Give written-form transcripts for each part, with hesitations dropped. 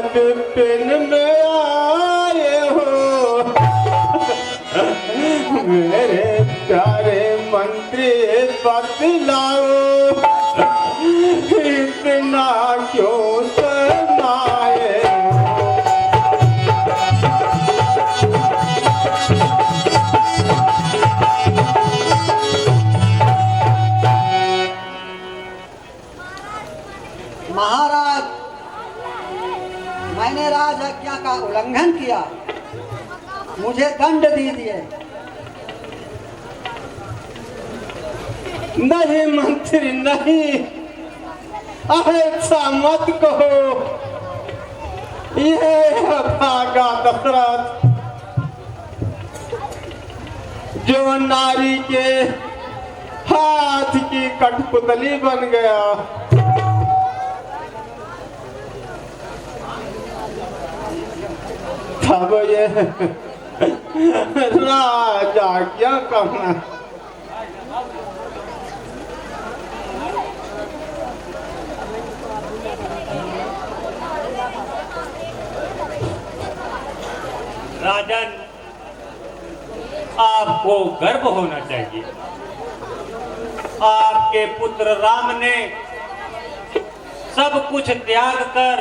विपिन में आए हो मेरे प्यारे मंत्री बतलाओ इतना क्यों शर्माए महाराज, मैंने राज आज्ञा का उल्लंघन किया, मुझे दंड दीजिए। नहीं मंत्री नहीं, ऐसा मत कहो। ये भागा दशरथ जो नारी के हाथ की कठपुतली बन गया। तब ये राजा क्या कहना। राजन, आपको गर्व होना चाहिए। आपके पुत्र राम ने सब कुछ त्याग कर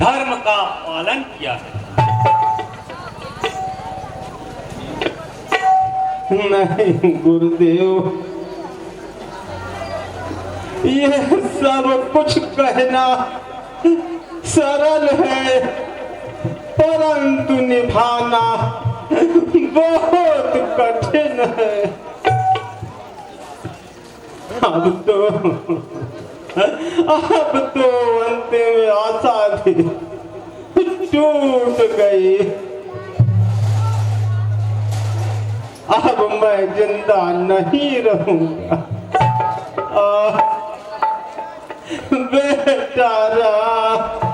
धर्म का पालन किया है। नहीं गुरुदेव, ये सब कुछ कहना सरल है, परंतु निभाना बहुत कठिन है। अब तो अंतिम आशा भी टूट गई। अब मैं जिंदा नहीं रहूंगा। बेटा राम,